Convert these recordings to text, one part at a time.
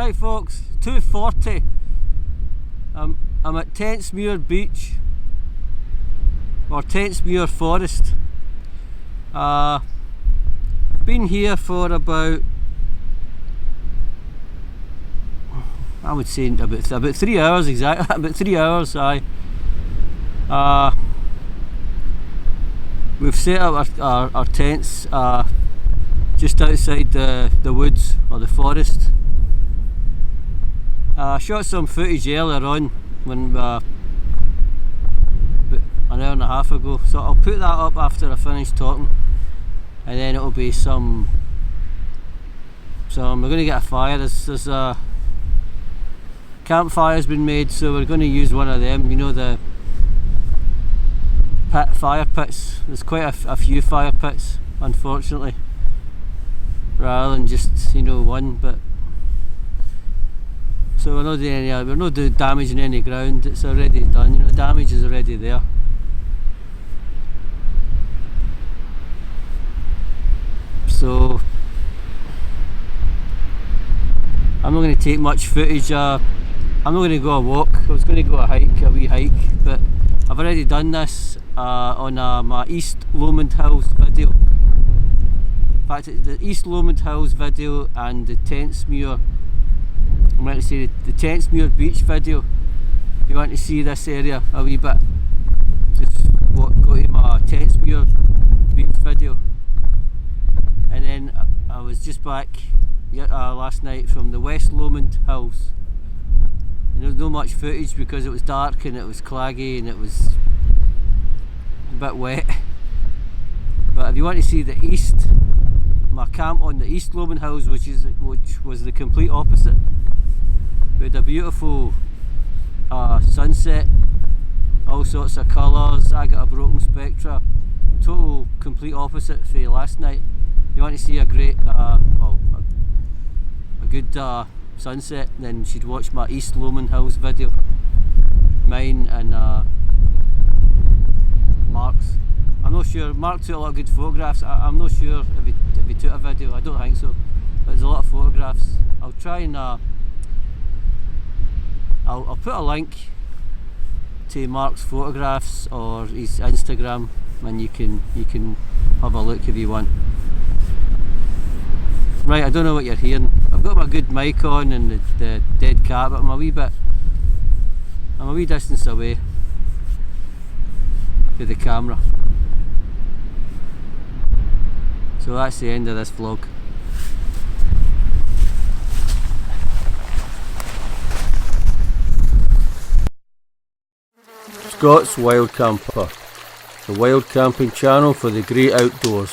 Right folks, 2:40. I'm at Tentsmuir Beach, or Tentsmuir Forest. Been here for about, I would say about 3 hours exactly. About 3 hours. We've set up our tents just outside the woods or the forest. Shot some footage earlier on when about an hour and a half ago, so I'll put that up after I finish talking, and then it'll be some we're going to get a fire. There's a campfire's been made, so we're going to use one of them, you know, the fire pits. There's quite a few fire pits, unfortunately, rather than just, you know, one. But so we're not damaging any ground. It's already done, you know, the damage is already there. So I'm not going to take much footage. I'm not going to go a walk. I was going to go a wee hike, but I've already done this on my East Lomond Hills video. In fact, the East Lomond Hills video and the Tentsmuir, I meant to say the Tentsmuir Beach video. If you want to see this area a wee bit, just go to my Tentsmuir Beach video. And then I was just back last night from the West Lomond Hills. And there was no much footage because it was dark and it was claggy and it was a bit wet. But if you want to see the east, my camp on the East Lomond Hills, which was the complete opposite. We had a beautiful sunset, all sorts of colours. I got a broken spectra, total complete opposite for last night. You want to see a great, a good sunset, then you should watch my East Lomond Hills video. Mine and Mark's. I'm not sure. Mark took a lot of good photographs. I'm not sure if he took a video. I don't think so. But there's a lot of photographs. I'll try and I'll put a link to Mark's photographs or his Instagram, and you can have a look if you want. Right, I don't know what you're hearing. I've got my good mic on and the dead cat, but I'm a wee distance away to the camera. So that's the end of this vlog. Scott's Wild Camper, the wild camping channel for the great outdoors.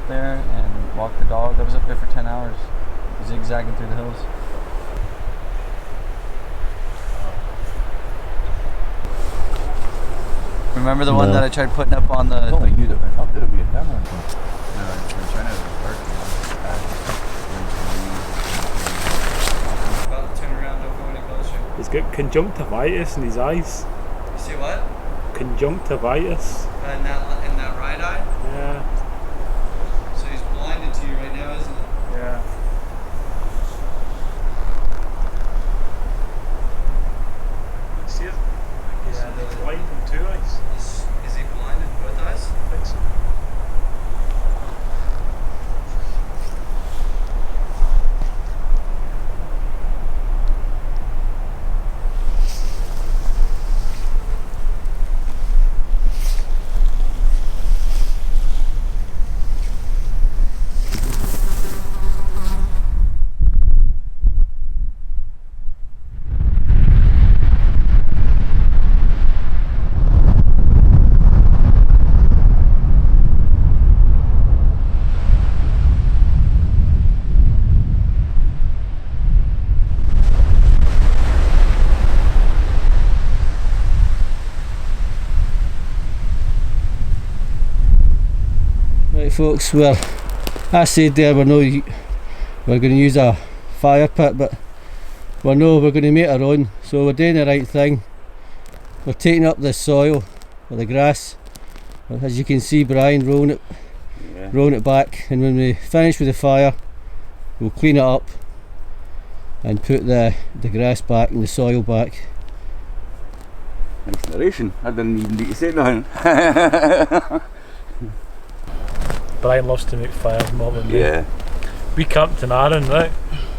There and walked the dog. I was up there for 10 hours, zigzagging through the hills. Remember the one that I tried putting up on the... Only you that went up there to be a camera. No, I'm trying to work. About to turn around, don't go any closer. He's got conjunctivitis in his eyes. You see what? Conjunctivitis. In that right eye? Yeah. So he's blinded to you right now, isn't it? Yeah. See it? Yeah, he's blind in 2 eyes. Is he blind in both eyes? I think so. Right folks, I said there we're going to use a fire pit, but we're going to make our own, so we're doing the right thing. We're taking up the soil or the grass, as you can see Brian rolling it back, and when we finish with the fire we'll clean it up and put the grass back and the soil back. Nice narration, I didn't even need to say nothing. Brian loves to make fires more than me. Yeah. We camped in Arran, right?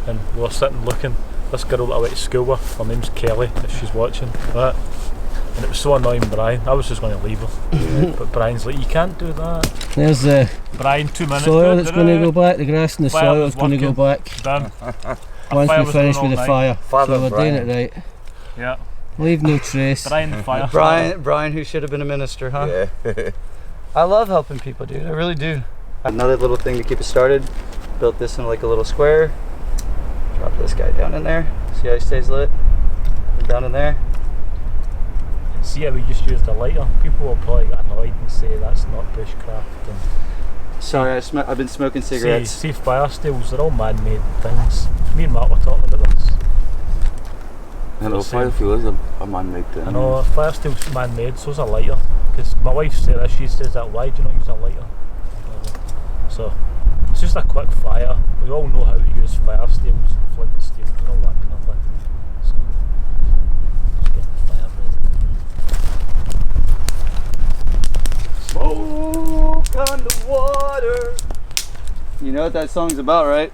And we were sitting looking. This girl that I went to school with, her name's Kelly, if she's watching, right? And it was so annoying Brian, I was just going to leave her. But Brian's like, you can't do that. There's the Brian, 2 minutes. soil that's going to go back, the grass and the Fire soil was is going to go working. back Done. once fire we was finish going with the all fire. Father So we're Brian. doing it right. Yeah. Leave no trace. Brian the fire. Brian, who should have been a minister, huh? Yeah. I love helping people, dude. I really do. Another little thing to keep it started. Built this in like a little square. Drop this guy down in there. See how he stays lit? And down in there. See how we just used a lighter? People will probably get annoyed and say that's not bushcraft. And Sorry, I've been smoking cigarettes. see fire steels, they're all man-made things. Me and Mark were talking about this. I know, fire fuel is a man-made thing. I know, fire steel's man-made, so's a lighter. Because my wife said that, she says that, why do you not use a lighter? So, it's just a quick fire. We all know how to use fire steels, flint and steel, and all that kind of thing. So, just get the fire ready. Smoke on the water. You know what that song's about, right?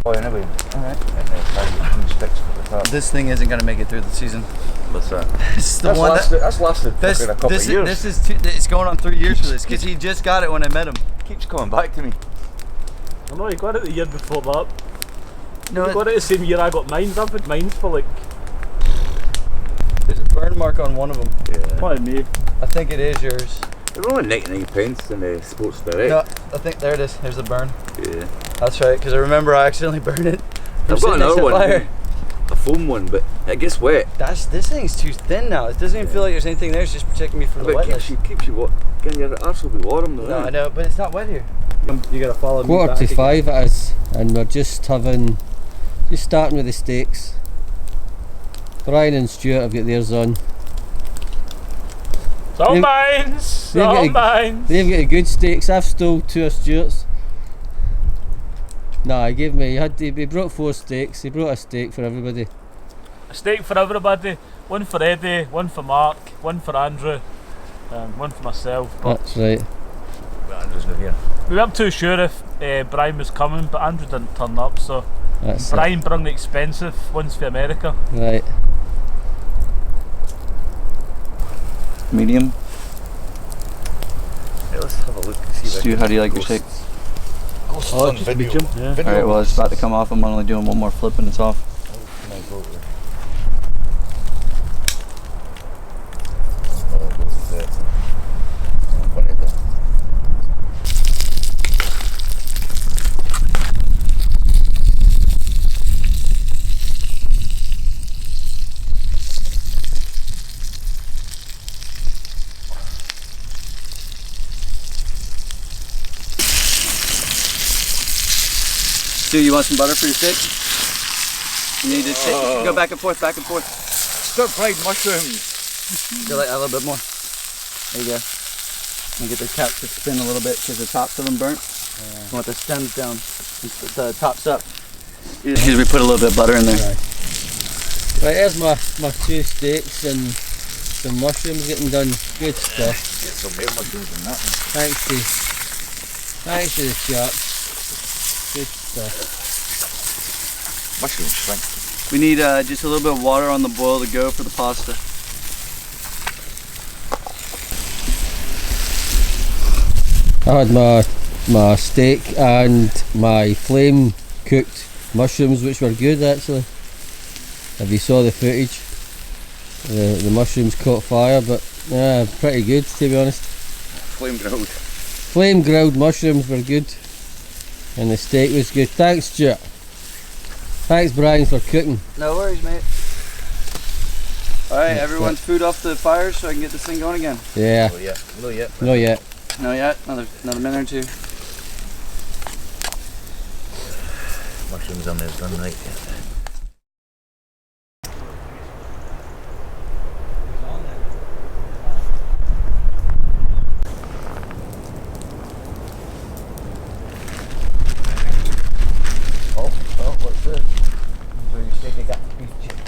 Anyway. Alright. And then try to get 2 sticks for the top. This thing isn't gonna make it through the season. What's that? This is the That's one lasted, that's lasted this, fucking a couple this, of years. this is it's going on 3 years for this because he just got it when I met him. Keeps coming back to me. I know, you got it the year before that. No, You got it the same year I got mine. I've had mine for like, there's a burn mark on one of them. Yeah. probably me. I think it is yours. They were only 99 pence in the Sports Direct. No, I think there it is. There's the burn. Yeah. That's right, because I remember I accidentally burned it. I've got another one, Fire. a foam one, but it gets wet. This thing's too thin now. It doesn't even feel like there's anything there. It's just protecting me from the But it wetness. keeps you getting your arse will be warm though. No, innit? I know, but it's not wet here. You gotta follow me Quarter back to again. 5 it is, and we're just starting with the steaks. Brian and Stuart have got theirs on. It's all They've- mine! It's they've all got a- mine! They've got the good steaks. I've stole 2 of Stuart's. Nah, he brought 4 steaks. He brought a steak for everybody. A steak for everybody. One for Eddie, one for Mark, one for Andrew, and one for myself. But That's right. But Andrew's not here. we weren't too sure if Brian was coming, but Andrew didn't turn up, so That's Brian brought the expensive ones for America. it. Right. Medium. Hey, let's have a look and see if I Stu, can how do you like your ghost- steak? ghost Oh, on just video. medium. Yeah. Video Alright, well it's ghost. about to come off. I'm only doing one more flip and it's off. Oh, my God. Oh, it goes there. Oh, funny that. Stu, you want some butter for your steak? You need to go back and forth, back and forth. Stir-fried mushrooms. Go like a little bit more. There you go. And get the cap to spin a little bit because the tops of them burnt. You want the stems down, the tops up. Because we put a little bit of butter in there. Right, here's my 2 steaks and some mushrooms getting done. Good stuff. Get some real mushrooms in that one. Thanks to the chaps. Good stuff. Mushrooms stink. We need just a little bit of water on the boil to go for the pasta. I had my steak and my flame cooked mushrooms, which were good actually. if you saw the footage. The mushrooms caught fire, but pretty good to be honest. Flame grilled. Flame grilled mushrooms were good, and the steak was good. Thanks, Stuart. Thanks, Brian, for cooking. No worries, mate. Alright, everyone's food off the fire so I can get this thing going again. Yeah. Oh yeah. No yet. Not yet. No yet? Another minute or two. Mushrooms on there done right yet. Oh, what's this? So you steak, I got beef chicken.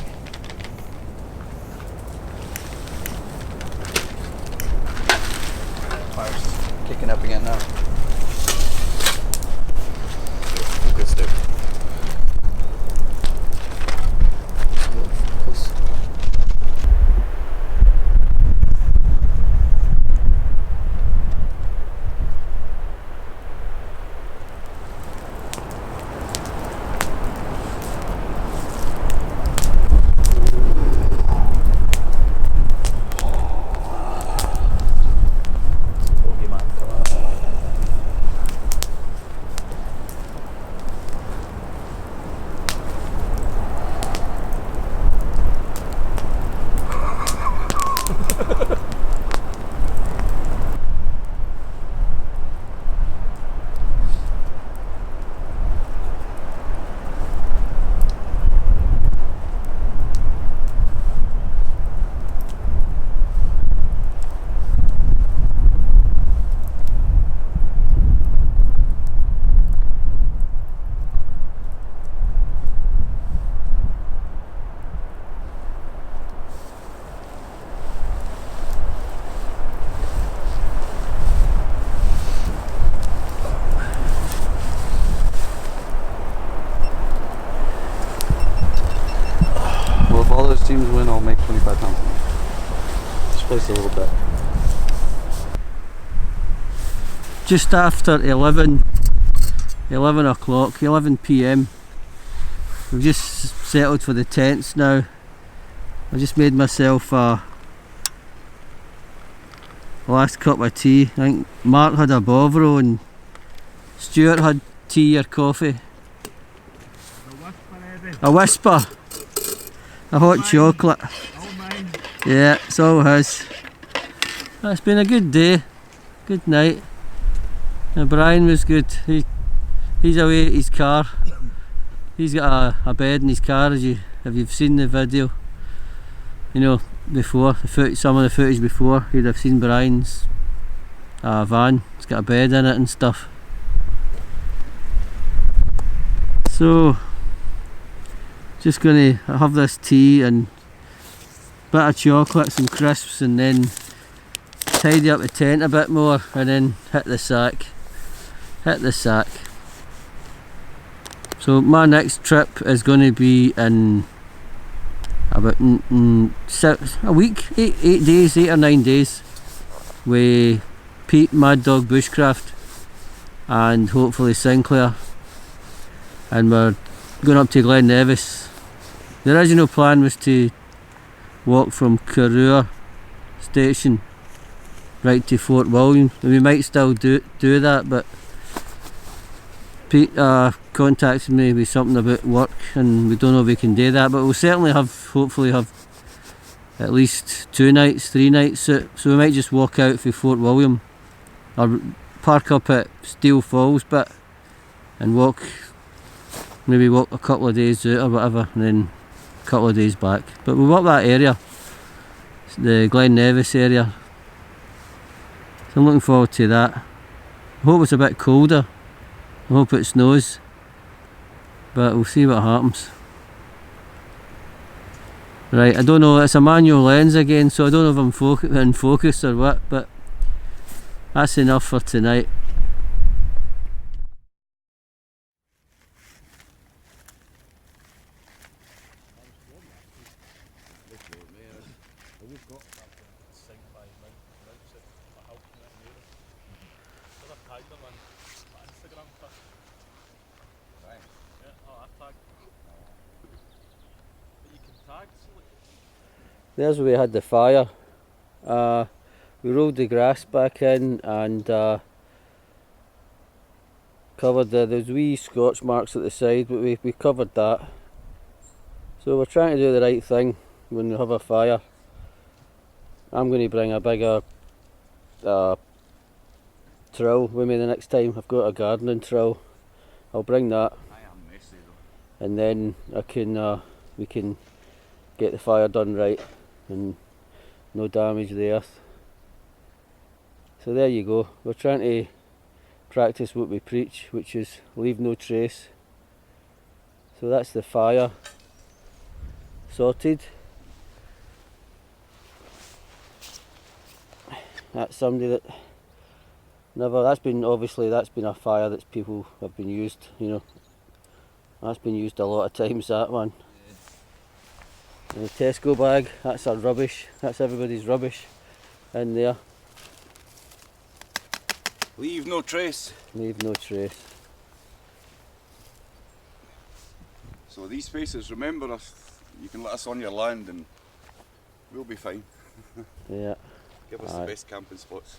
Fire's kicking up again now. Focus there. If all those teams win, I'll make 25 pounds. Just place a little bet. Just after 11 o'clock, 11 PM. We've just settled for the tents now. I just made myself a last cup of tea. I think Mark had a Bovril and Stuart had tea or coffee. A whisper. A hot chocolate. Yeah, it's all his. It's been a good day, good night. And Brian was good. He's away at his car. He's got a bed in his car, if you've seen the video. You know, before, some of the footage before, you'd have seen Brian's van. It's got a bed in it and stuff. So, just gonna have this tea and a bit of chocolate, some crisps, and then tidy up the tent a bit more, and then hit the sack. So my next trip is going to be in about a week, 8 days, 8 or 9 days, with Pete, Mad Dog Bushcraft, and hopefully Sinclair, and we're going up to Glen Nevis. The original plan was to walk from Carrua station right to Fort William, and we might still do that, but Pete contacted me with something about work, and we don't know if we can do that, but we'll certainly hopefully have at least 2 nights, 3 nights, so we might just walk out for Fort William or park up at Steel Falls bit and maybe walk a couple of days out or whatever, and then a couple of days back. But we'll walk that area, the Glen Nevis area, so I'm looking forward to that. I hope it's a bit colder, I hope it snows, but we'll see what happens. Right, I don't know, it's a manual lens again, so I don't know if I'm in focus or what, but that's enough for tonight. There's where we had the fire. We rolled the grass back in and covered there's wee scorch marks at the side, but we covered that. So we're trying to do the right thing when we have a fire. I'm going to bring a bigger trowel with me the next time. I've got a gardening trowel. I'll bring that. I am messy though. And then we can get the fire done right and no damage the earth. So there you go. We're trying to practice what we preach, which is leave no trace. So that's the fire sorted. That's somebody that that's been a fire that people have been used, you know. That's been used a lot of times, that one. And the Tesco bag, that's our rubbish, that's everybody's rubbish in there. Leave no trace. Leave no trace. So these spaces, remember us, you can let us on your land and we'll be fine. Yeah. Give us the best camping spots.